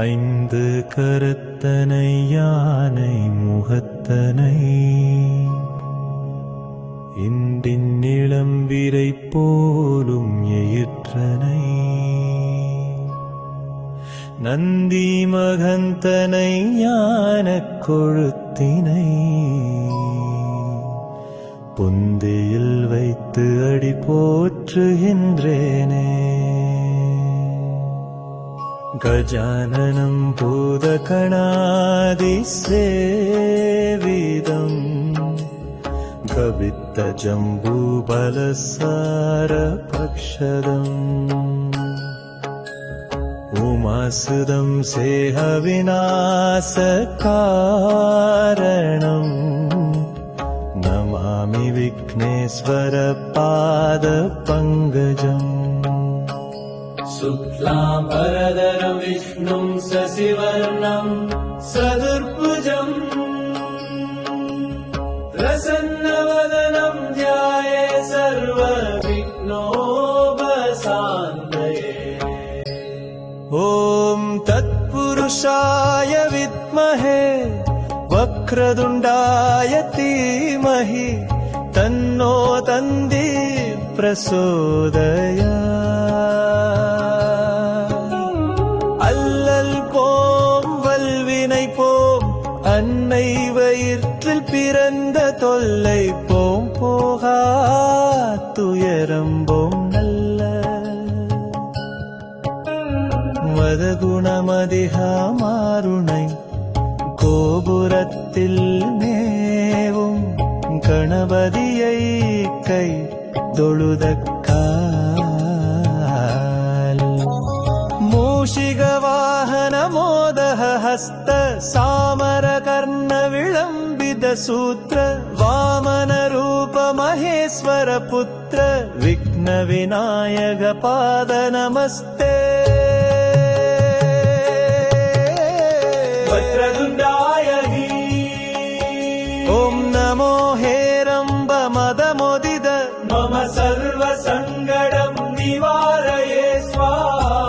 ஐந்து கரத்தனை யானை முகத்தனை இன்றின் இளம்பிரை போலும் எயிற்றனை நந்தி மகந்தனை ஞானக் கொழுத்தினை புந்தியில் வைத்து அடி போற்றுகின்றேனே. गजाननं भूतगणादिसेवितं कवित्तजम्बूफलसारभक्षदम् उमासुदं सेहविनाशकारणं नमामि विघ्नेश्वरपादपङ्कजम्. शुक्लाम्बरधरं विष्णुं शशिवर्णं चतुर्भुजं प्रसन्नवदनं ध्याये सर्वविघ्नोपशान्तये. ॐ तत्पुरुषाय विद्महे वक्रतुण्डाय धीमहि तन्नो दन्ति प्रचोदयात्. அல்லல் போம் வல்வினை போம் அன்னை வயிற்றில் பிறந்த தொல்லை போம் போகா துயரம் போம் நல்ல மதகுணமதிகமாருணை கோபுரத்தில் மேவும் கணபதியை கை தொழுதக்கால் மூஷிக வாகன மோதக ஹஸ்த சாமர கர்ண விளம்பித சூத்ர வாமன ரூப மகேஸ்வர புத்திர விக்ன விநாயக பாத நமஸ்தே. वक्रतुण्डाय ॐ नमो हेरम्ब मदमोदित मम सर्वसङ्कटं निवारये स्वाहा.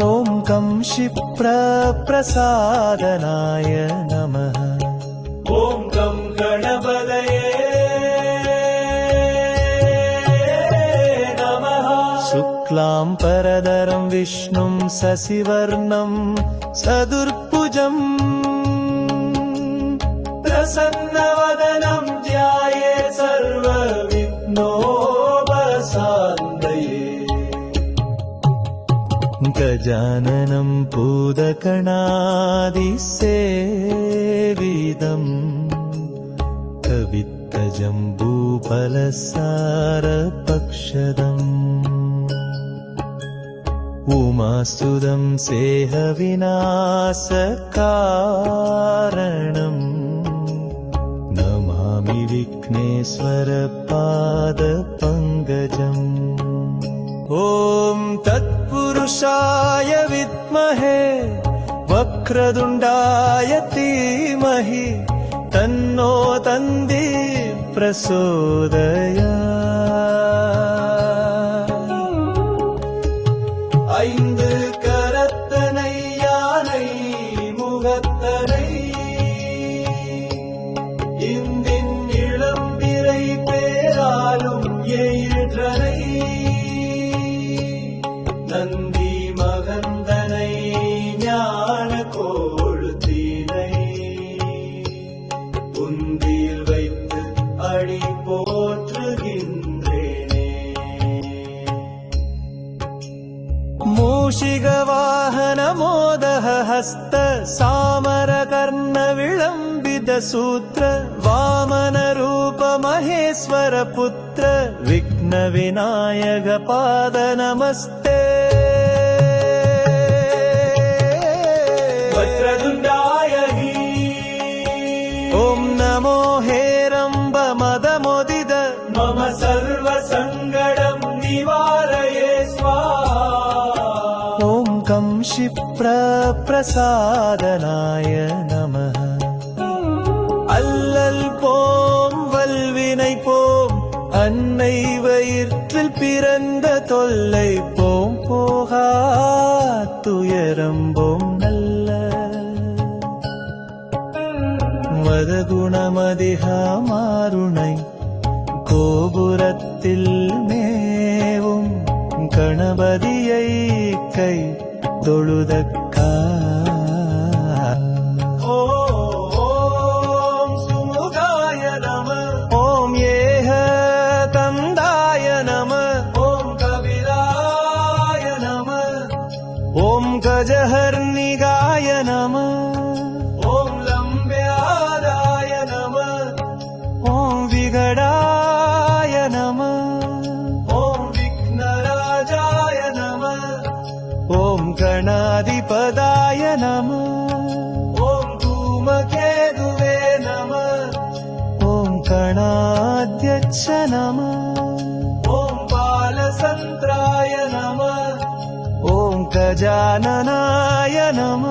ॐ कं क्षिप्रप्रसादनाय नमः. ॐ गं गणपतये नमः. शुक्लां परधरं विष्णुं शशिवर्णं चतुर्भुजम् प्रसन्नवदनं ध्याये सर्वविघ्नोपशान्तये. गजाननं भूतगणादिसेवितं कवित्तजम्बूफलसारभक्षदम् उमासुदं सेहविनाशकारणं नमामि विघ्नेश्वरपादपङ्कजम्. ॐ तत्पुरुषाय विद्महे वक्रतुण्डाय धीमहि तन्नो दन्ति प्रचोदयात्. ஐந்து கரத்தனை யானை முகத்தனை இந்தின் இளம்பிரை பேராலும் எயிற்றனை நந்தி மகந்தனை ஞான கோழுத்தினை புந்தியில் வைத்து அடி போற்றுகின்றேனே. मूषिक वाहन मोदह हस्त सामर कर्ण विलंबित सूत्र वामन रूप महेश्वर पुत्र विघ्न विनायक पाद नमस्ते. वक्रतुण्डाय ॐ नमो हेरम्ब मदमोदित मम सर्वसङ्कटं निवारये स्वाहा. ॐ कं क्षिप्रप्रसादनाय नमः. அல்லல் போம் வல்வினை போம் அன்னை வயிற்றில் பிறந்த தொல்லை போம் போகா துயரம் ரொம்போம் நல்ல மதகுணமதிகமாருணை கோபுரத்தில் மேவும் கணபதியை கை தொழுதக்கா ஓம் சுமுகாய நம ஓம் ஏக தந்தாய நம ஓம் கபிலாய நம ஓம் கஜஹர்நிகாய நம ஓம் லம்பேயாதாய நம ஓம் விகடாய நம ஓம் விக்னராஜாய நம ஓம் கணாதிபதாய நம ஓம் धूमकेतुवे நம ஓம் கணாத்யட்ச நம ஓம் பாலசந்திராய நம ஓம் கஜானனாய நம